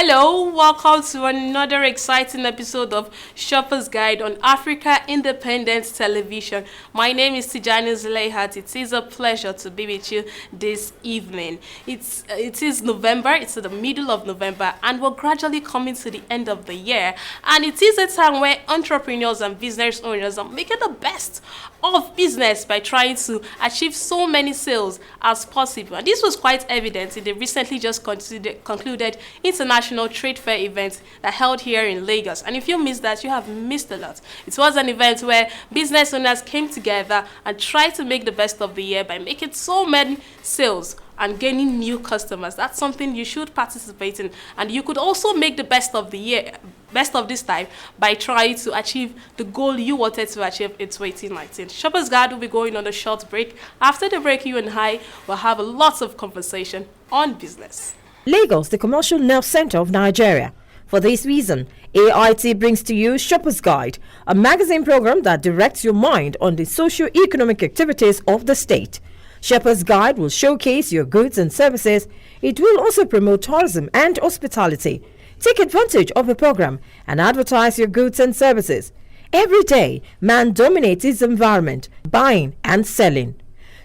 Hello, welcome to another exciting episode of Shoppers Guide on Africa Independent Television. My name is Tijani Zuleihat. It is a pleasure to be with you this evening. It is November, it's the middle of November, and we're gradually coming to the end of the year. And it is a time where entrepreneurs and business owners are making the best of business by trying to achieve so many sales as possible. And this was quite evident in the recently just concluded International Trade Fair event that held here in Lagos. And if you missed that, you have missed a lot. It was an event where business owners came together and tried to make the best of the year by making so many sales and gaining new customers. That's something you should participate in. And you could also make the best of the year, best of this time, by trying to achieve the goal you wanted to achieve in 2019. Shoppers Guide will be going on a short break. After the break, you and I will have lots of conversation on business. Lagos, the commercial nerve center of Nigeria. For this reason, AIT brings to you Shoppers Guide, a magazine program that directs your mind on the socio-economic activities of the state. Shoppers Guide will showcase your goods and services. It will also promote tourism and hospitality. Take advantage of the program and advertise your goods and services. Every day, man dominates his environment, buying and selling.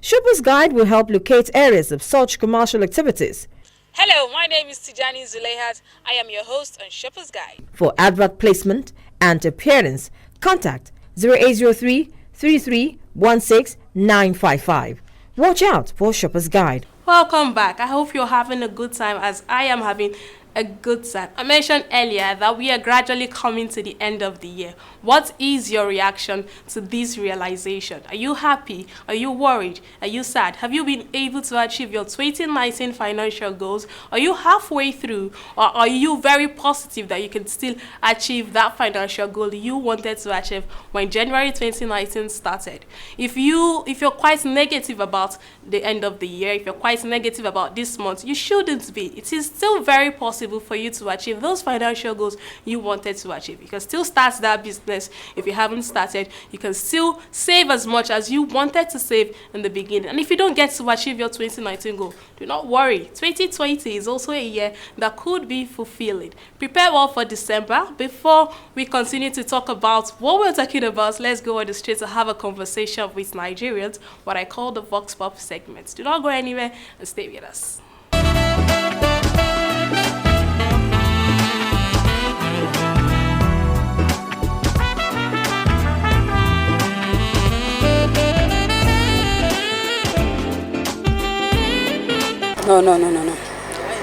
Shoppers Guide will help locate areas of such commercial activities. Hello, my name is Tijani Zuleihat. I am your host on Shoppers Guide. For advert placement and appearance, contact 0803 3316 955. Watch out for Shoppers Guide. Welcome back. I hope you're having a good time as I am having a good time. I mentioned earlier that we are gradually coming to the end of the year. What is your reaction to this realization? Are you happy? Are you worried? Are you sad? Have you been able to achieve your 2019 financial goals? Are you halfway through? Or are you very positive that you can still achieve that financial goal you wanted to achieve when January 2019 started? If you're quite negative about the end of the year, if you're quite negative about this month, you shouldn't be. It is still very possible for you to achieve those financial goals you wanted to achieve. You can still start that business. If you haven't started, you can still save as much as you wanted to save in the beginning. And if you don't get to achieve your 2019 goal, do not worry. 2020 is also a year that could be fulfilling. Prepare well for December. Before we continue to talk about what we're talking about, let's go on the street to have a conversation with Nigerians, what I call the Vox Pop segment. Do not go anywhere and stay with us. No.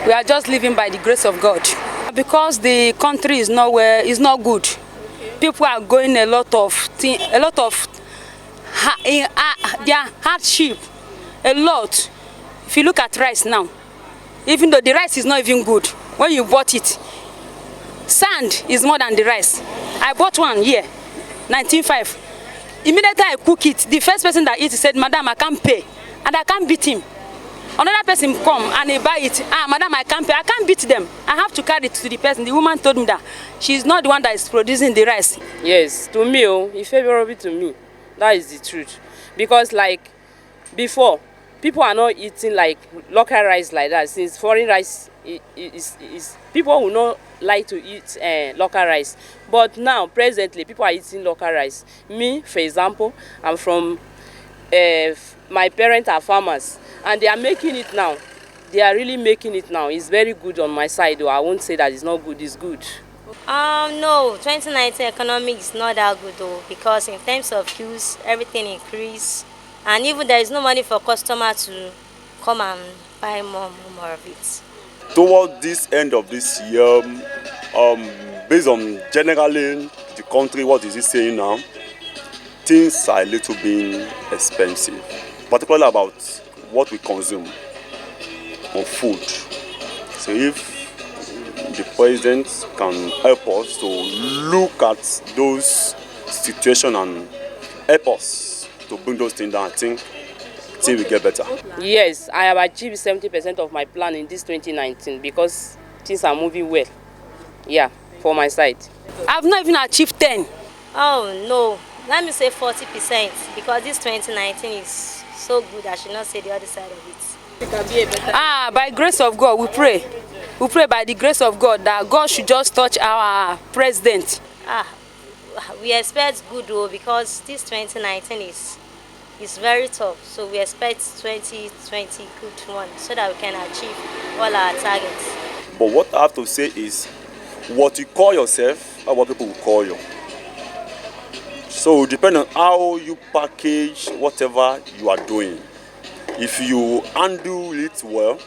We are just living by the grace of God. Because the country is not good. People are going a lot of their hardship. A lot. If you look at rice now, even though the rice is not even good, when you bought it, sand is more than the rice. I bought one here, 19.5. Immediately I cook it, the first person that eats said, "Madam, I can't pay," and I can't beat him. Another person come and he buy it. Madam, I can't pay. I can't beat them. I have to carry it to the person. The woman told me that she's not the one that is producing the rice. Yes, to me, it's favorable to me. That is the truth. Because like before, people are not eating like local rice like that. Since foreign rice is people will not like to eat local rice. But now, presently, people are eating local rice. Me, for example, I'm from, my parents are farmers. And they are making it now. They are really making it now. It's very good on my side, though. I won't say that it's not good. It's good. No, 2019 economic is not that good, though, because in terms of use, everything increased. And even there is no money for customer to come and buy more of it. Toward this end of this year, based on generally the country, what is it saying now? Things are a little bit expensive, particularly about what we consume on food. So if the president can help us to look at those situations and help us to bring those things down, I think things will get better. Yes, I have achieved 70% of my plan in this 2019 because things are moving well. Yeah, for my side. I've not even achieved 10. Oh no, let me say 40% because this 2019 is so good. I should not say the other side of it. By grace of God, we pray. We pray by the grace of God that God should just touch our president. We expect good though, because this 2019 is very tough. So we expect 2020 good one so that we can achieve all our targets. But what I have to say is, what you call yourself and what people will call you. So depending on how you package whatever you are doing. If you handle it well,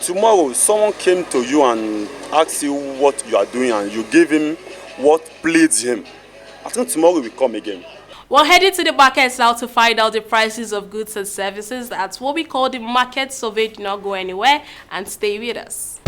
tomorrow someone came to you and asked you what you are doing and you gave him what pleased him. I think tomorrow will come again. We're headed to the markets now to find out the prices of goods and services. That's what we call the market survey. Do not go anywhere and stay with us.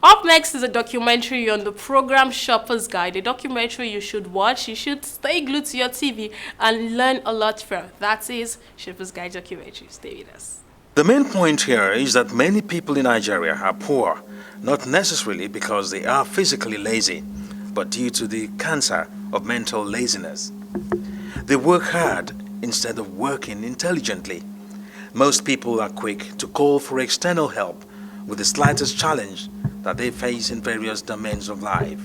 Up next is a documentary on the program Shopper's Guide, a documentary you should watch. You should stay glued to your TV and learn a lot from. That is Shopper's Guide documentary. Stay with us. The main point here is that many people in Nigeria are poor, not necessarily because they are physically lazy, but due to the cancer of mental laziness. They work hard instead of working intelligently. Most people are quick to call for external help with the slightest challenge that they face in various domains of life.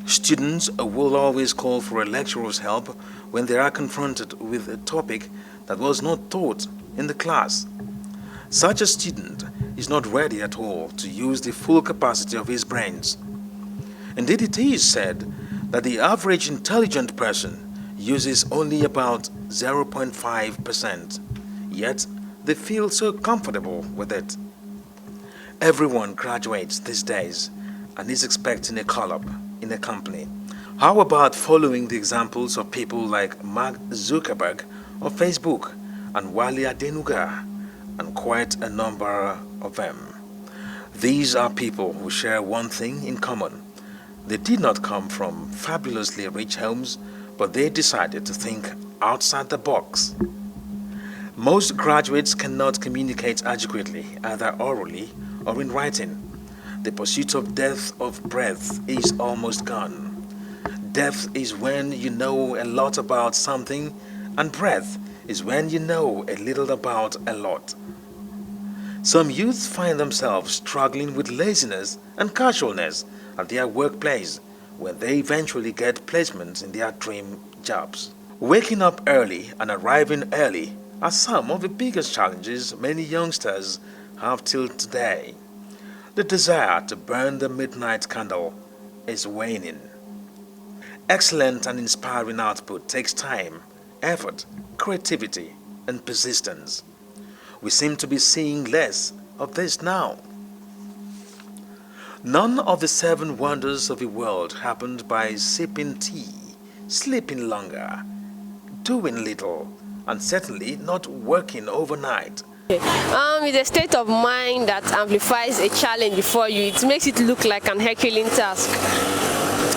Students will always call for a lecturer's help when they are confronted with a topic that was not taught in the class. Such a student is not ready at all to use the full capacity of his brains. Indeed, it is said that the average intelligent person uses only about 0.5%, yet they feel so comfortable with it. Everyone graduates these days and is expecting a call-up in a company. How about following the examples of people like Mark Zuckerberg of Facebook and Wale Adenuga, and quite a number of them? These are people who share one thing in common. They did not come from fabulously rich homes, but they decided to think outside the box. Most graduates cannot communicate adequately, either orally or in writing. The pursuit of depth of breadth is almost gone. Depth is when you know a lot about something, and breadth is when you know a little about a lot. Some youths find themselves struggling with laziness and casualness at their workplace when they eventually get placement in their dream jobs. Waking up early and arriving early are some of the biggest challenges many youngsters have till today. The desire to burn the midnight candle is waning. Excellent and inspiring output takes time, effort, creativity, and persistence. We seem to be seeing less of this now. None of the 7 wonders of the world happened by sipping tea, sleeping longer, doing little, and certainly not working overnight. It's a state of mind that amplifies a challenge before you. It makes it look like an Herculean task.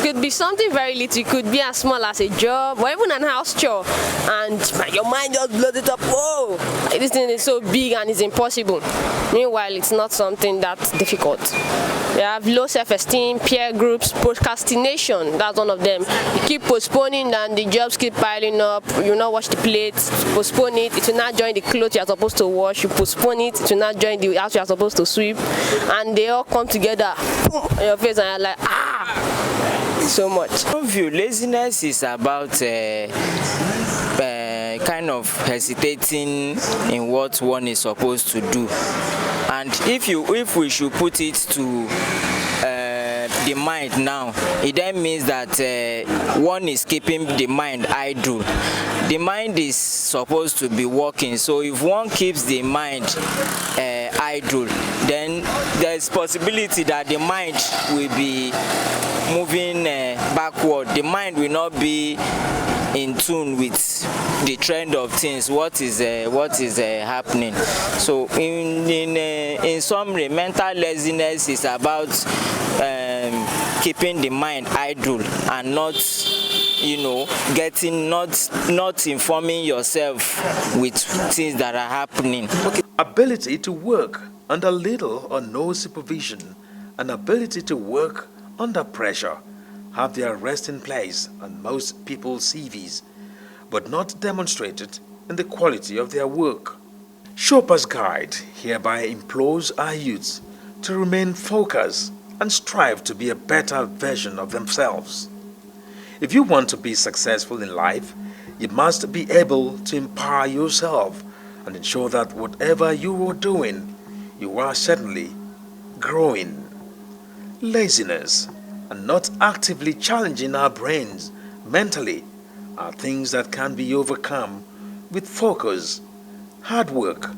could be something very little. It could be as small as a job or even an house chore. And your mind just blows it up. Whoa, this thing is so big and it's impossible. Meanwhile, it's not something that's difficult. You have low self-esteem, peer groups, procrastination. That's one of them. You keep postponing and the jobs keep piling up. You not wash the plates, postpone it. It will not join the clothes you are supposed to wash. You postpone it. It will not join the house you are supposed to sweep. And they all come together on your face and you're like, so much. View laziness is about kind of hesitating in what one is supposed to do, and if we should put it to the mind now, it then means that one is keeping the mind idle. The mind is supposed to be working, so if one keeps the mind idle, then there's possibility that the mind will be moving backward. The mind will not be in tune with the trend of things, what is happening. So in summary, mental laziness is about keeping the mind idle and not not informing yourself with things that are happening. Okay. Ability to work under little or no supervision and ability to work under pressure have their resting place on most people's CVs, but not demonstrated in the quality of their work. Shopper's Guide hereby implores our youths to remain focused and strive to be a better version of themselves. If you want to be successful in life, you must be able to empower yourself and ensure that whatever you are doing, you are certainly growing. Laziness and not actively challenging our brains mentally are things that can be overcome with focus, hard work,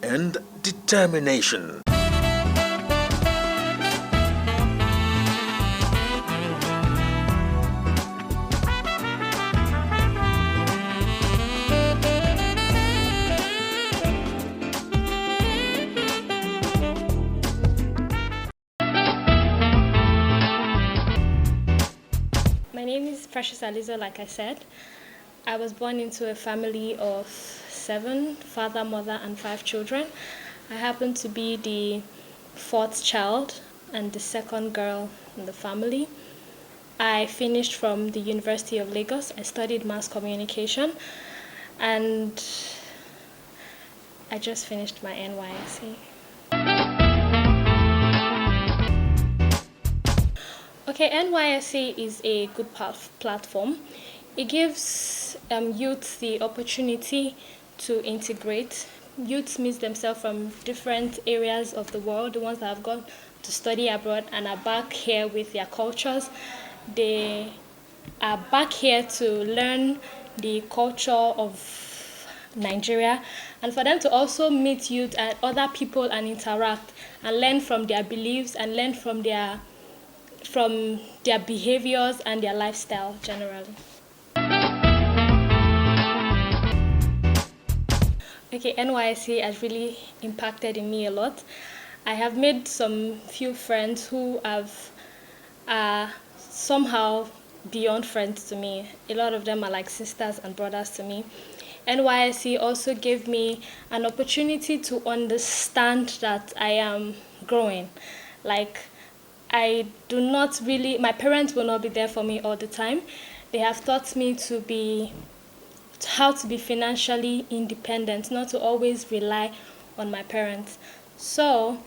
and determination. My name is Precious Alizo, like I said. I was born into a family of 7, father, mother, and 5 children. I happen to be the 4th child and the 2nd girl in the family. I finished from the University of Lagos. I studied mass communication, and I just finished my NYSC. Okay, NYSC is a good platform. It gives youth the opportunity to integrate. Youths meet themselves from different areas of the world, the ones that have gone to study abroad and are back here with their cultures. They are back here to learn the culture of Nigeria, and for them to also meet youth and other people and interact and learn from their beliefs and learn from their behaviors and their lifestyle generally. Okay, NYSC has really impacted in me a lot. I have made some few friends who are somehow beyond friends to me. A lot of them are like sisters and brothers to me. NYSC also gave me an opportunity to understand that I am growing. Like, I do not really, my parents will not be there for me all the time. They have taught me how to be financially independent, not to always rely on my parents. So,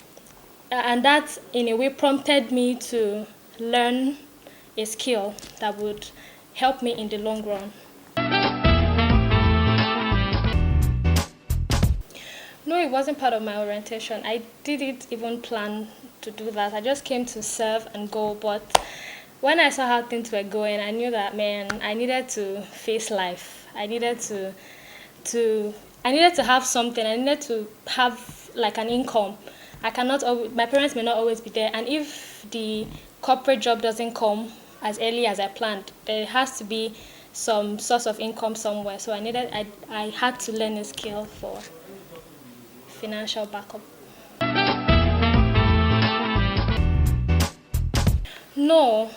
and that in a way prompted me to learn a skill that would help me in the long run. No, it wasn't part of my orientation. I didn't even plan to do that. I just came to serve and go, but when I saw how things were going, I knew that, man, I needed to face life. I needed to have something. I needed to have like an income. My parents may not always be there, and if the corporate job doesn't come as early as I planned, there has to be some source of income somewhere. So I had to learn a skill for financial backup. No.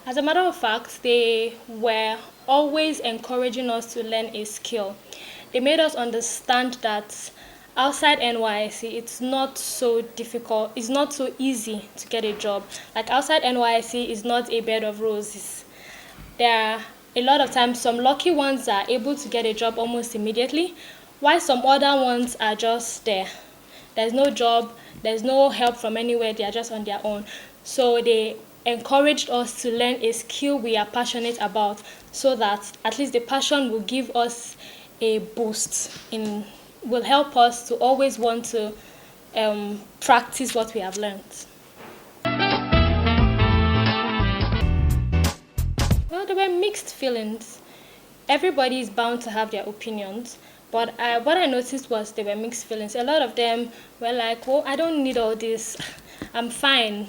As a matter of fact, they were always encouraging us to learn a skill. They made us understand that outside NYSC, it's not so difficult, it's not so easy to get a job. Like outside NYSC is not a bed of roses. There are a lot of times some lucky ones are able to get a job almost immediately, while some other ones are just there. There's no job, there's no help from anywhere, they are just on their own. So they encouraged us to learn a skill we are passionate about so that at least the passion will give us a boost, will help us to always want to practice what we have learned. Well, there were mixed feelings. Everybody is bound to have their opinions, but what I noticed was there were mixed feelings. A lot of them were like, "Oh, I don't need all this. I'm fine.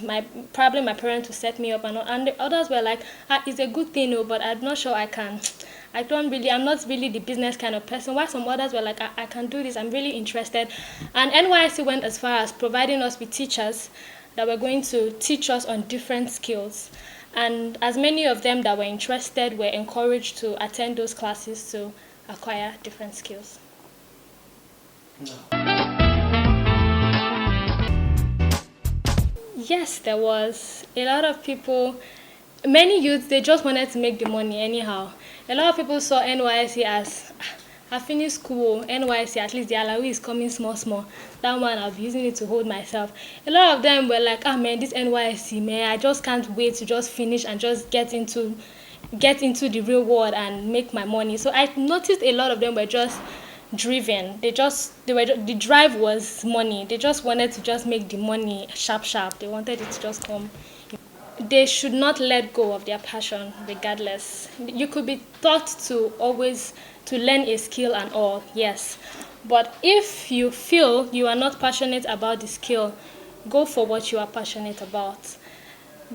Probably my parents will set me up," and the others were like, "It's a good thing, but I'm not sure I can. I'm not really the business kind of person." While some others were like, I can do this. I'm really interested." And NYSC went as far as providing us with teachers that were going to teach us on different skills. And as many of them that were interested were encouraged to attend those classes to acquire different skills. Yes, there was a lot of people, many youths, they just wanted to make the money anyhow. A lot of people saw NYSC as, I finished school, NYSC, at least the allowance is coming small. That one, I'll be using it to hold myself. A lot of them were like, man, this NYSC, man, I just can't wait to just finish and just get into the real world and make my money. So I noticed a lot of them were just driven. The drive was money. They just wanted to just make the money sharp. They wanted it to just come. They should not let go of their passion regardless. You could be taught to always to learn a skill and all, yes. But if you feel you are not passionate about the skill, go for what you are passionate about.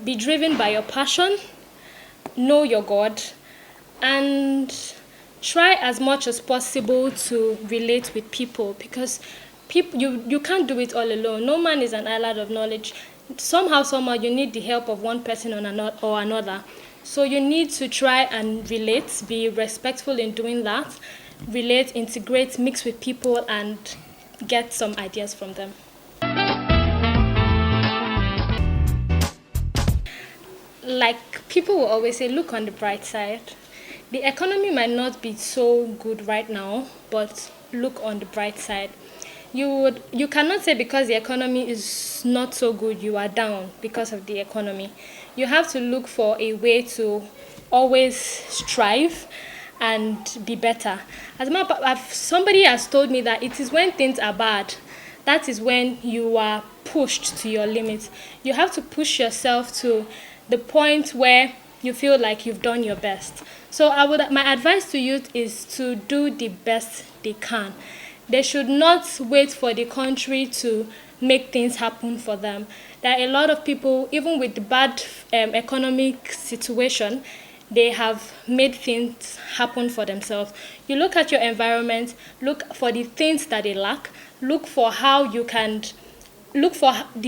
Be driven by your passion, know your God, and try as much as possible to relate with people, because you can't do it all alone. No man is an island of knowledge. Somehow you need the help of one person or another. So you need to try and relate, be respectful in doing that, relate, integrate, mix with people, and get some ideas from them. Like people will always say, look on the bright side. The economy might not be so good right now, but look on the bright side. You cannot say because the economy is not so good, you are down because of the economy. You have to look for a way to always strive and be better. As a matter of fact, somebody has told me that it is when things are bad, that is when you are pushed to your limit. You have to push yourself to the point where you feel like you've done your best. So my advice to youth is to do the best they can. They should not wait for the country to make things happen for them. There are a lot of people, even with the bad economic situation, they have made things happen for themselves. You look at your environment, look for the things that they lack, look for the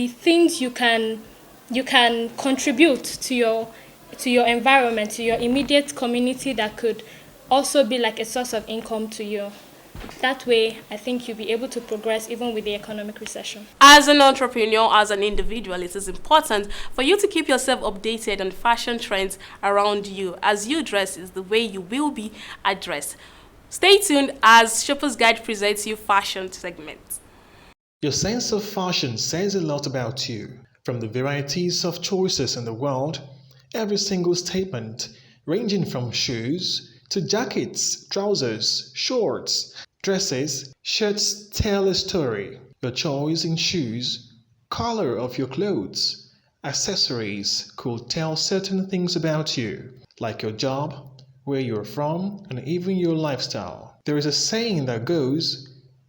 things you can contribute to your environment, to your immediate community that could also be like a source of income to you. That way, I think you'll be able to progress even with the economic recession. As an entrepreneur, as an individual, it is important for you to keep yourself updated on fashion trends around you. As you dress is the way you will be addressed. Stay tuned as Shopper's Guide presents you fashion segment. Your sense of fashion says a lot about you. From the varieties of choices in the world, every single statement, ranging from shoes to jackets, trousers, shorts, dresses, shirts tell a story. Your choice in shoes, color of your clothes, accessories could tell certain things about you, like your job, where you're from, and even your lifestyle. There is a saying that goes,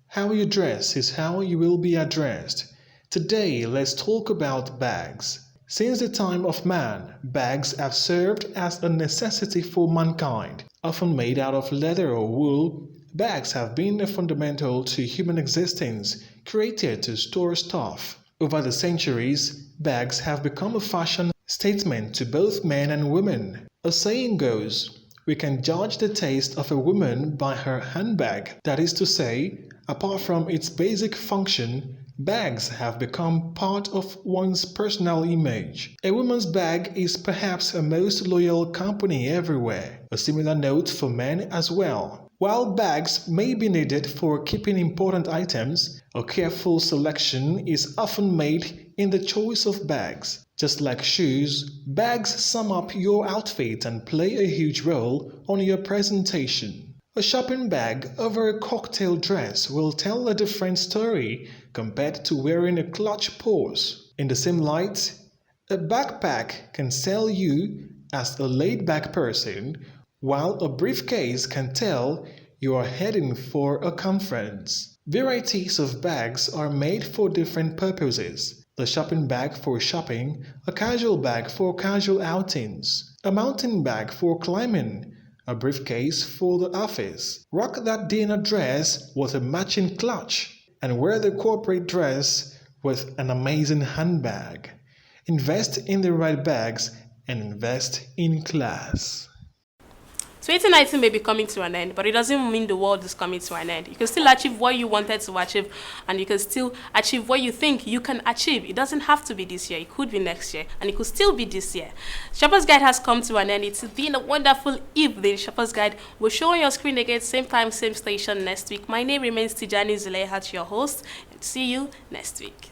how you dress is how you will be addressed. Today, let's talk about bags. Since the time of man, bags have served as a necessity for mankind. Often made out of leather or wool, bags have been fundamental to human existence, created to store stuff. Over the centuries, bags have become a fashion statement to both men and women. A saying goes, we can judge the taste of a woman by her handbag. That is to say, apart from its basic function, bags have become part of one's personal image. A woman's bag is perhaps her most loyal company everywhere. A similar note for men as well. While bags may be needed for keeping important items, a careful selection is often made in the choice of bags. Just like shoes, bags sum up your outfit and play a huge role on your presentation. A shopping bag over a cocktail dress will tell a different story compared to wearing a clutch purse. In the same light, a backpack can sell you as a laid-back person, while a briefcase can tell you are heading for a conference. Varieties of bags are made for different purposes. The shopping bag for shopping, a casual bag for casual outings, a mountain bag for climbing, a briefcase for the office. Rock that dinner dress with a matching clutch, and wear the corporate dress with an amazing handbag. Invest in the right bags and invest in class. 2019 may be coming to an end, but it doesn't mean the world is coming to an end. You can still achieve what you wanted to achieve, and you can still achieve what you think you can achieve. It doesn't have to be this year. It could be next year, and it could still be this year. Shoppers Guide has come to an end. It's been a wonderful evening. Shoppers Guide will show on your screen again, same time, same station next week. My name remains Tijani Zuleihat, your host, and see you next week.